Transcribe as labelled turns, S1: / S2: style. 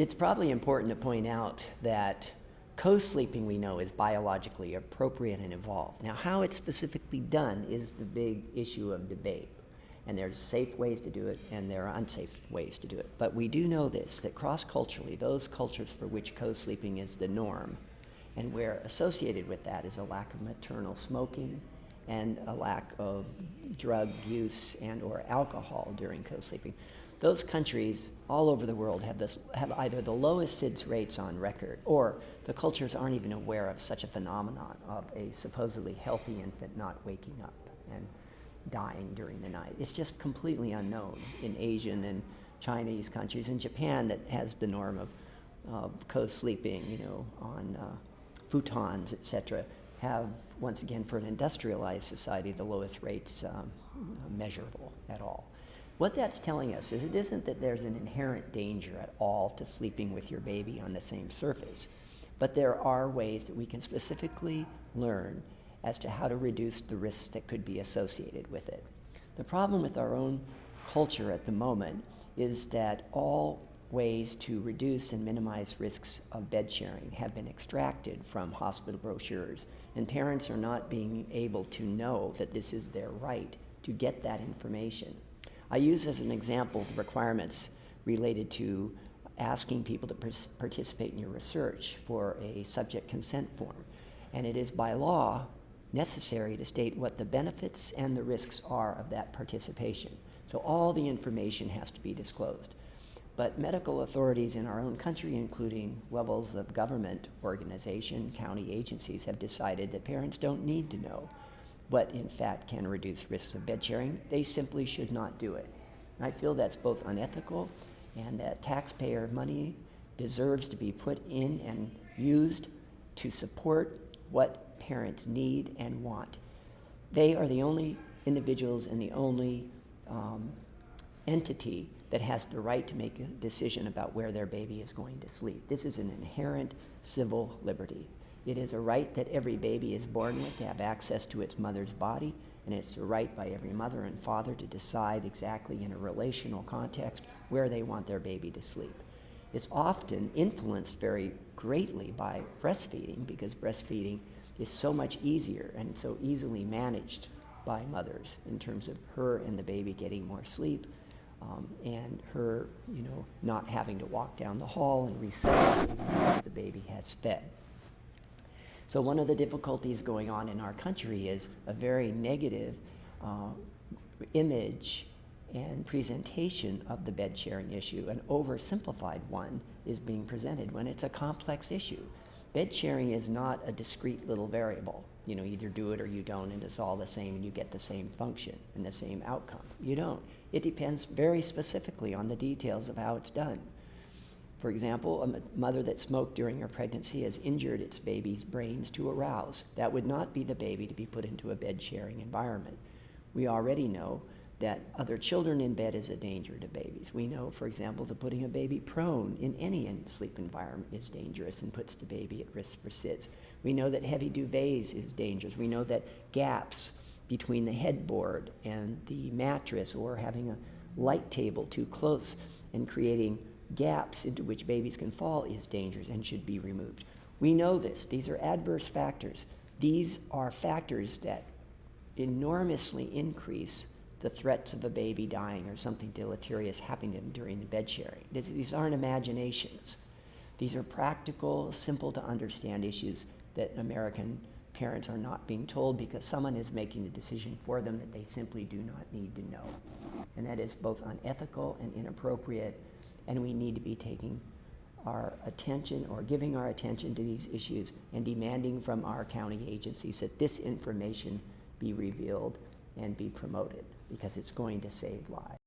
S1: It's probably important to point out that co-sleeping, we know, is biologically appropriate and evolved. Now, how it's specifically done is the big issue of debate. And there's safe ways to do it, and there are unsafe ways to do it. But we do know this, that cross-culturally, those cultures for which co-sleeping is the norm, and where associated with that is a lack of maternal smoking and a lack of drug use and or alcohol during co-sleeping, those countries all over the world have either the lowest SIDS rates on record, or the cultures aren't even aware of such a phenomenon of a supposedly healthy infant not waking up and dying during the night. It's just completely unknown in Asian and Chinese countries. In Japan, that has the norm of co-sleeping, on futons, etc., have, once again, for an industrialized society, the lowest rates measurable at all. What that's telling us is it isn't that there's an inherent danger at all to sleeping with your baby on the same surface, but there are ways that we can specifically learn as to how to reduce the risks that could be associated with it. The problem with our own culture at the moment is that all ways to reduce and minimize risks of bed sharing have been extracted from hospital brochures, and parents are not being able to know that this is their right to get that information. I use as an example the requirements related to asking people to participate in your research for a subject consent form. And it is by law necessary to state what the benefits and the risks are of that participation. So all the information has to be disclosed. But medical authorities in our own country, including levels of government organization, county agencies, have decided that parents don't need to know what in fact can reduce risks of bed sharing. They simply should not do it. And I feel that's both unethical and that taxpayer money deserves to be put in and used to support what parents need and want. They are the only individuals and the only entity that has the right to make a decision about where their baby is going to sleep. This is an inherent civil liberty. It is a right that every baby is born with to have access to its mother's body, and it's a right by every mother and father to decide exactly in a relational context where they want their baby to sleep. It's often influenced very greatly by breastfeeding, because breastfeeding is so much easier and so easily managed by mothers in terms of her and the baby getting more sleep, and her, not having to walk down the hall and reset once the baby has fed. So one of the difficulties going on in our country is a very negative image and presentation of the bed sharing issue. An oversimplified one is being presented when it's a complex issue. Bed sharing is not a discrete little variable. Either do it or you don't, and it's all the same, and you get the same function and the same outcome. You don't. It depends very specifically on the details of how it's done. For example, a mother that smoked during her pregnancy has injured its baby's brains to arouse. That would not be the baby to be put into a bed-sharing environment. We already know that other children in bed is a danger to babies. We know, for example, that putting a baby prone in any sleep environment is dangerous and puts the baby at risk for SIDS. We know that heavy duvets is dangerous. We know that gaps between the headboard and the mattress, or having a light table too close and creating gaps into which babies can fall, is dangerous and should be removed. We know this. These are adverse factors. These are factors that enormously increase the threats of a baby dying or something deleterious happening to them during the bed sharing. These aren't imaginations. These are practical, simple to understand issues that American parents are not being told because someone is making the decision for them that they simply do not need to know. And that is both unethical and inappropriate, and we need to be taking our attention or giving our attention to these issues and demanding from our county agencies that this information be revealed and be promoted, because it's going to save lives.